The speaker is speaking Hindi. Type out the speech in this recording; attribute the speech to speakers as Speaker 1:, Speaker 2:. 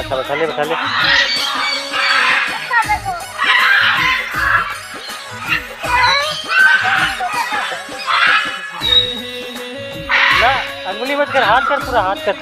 Speaker 1: अच्छा बैठा ले बैठा ले। ना अंगुली मत कर, हाथ कर, पूरा हाथ कर।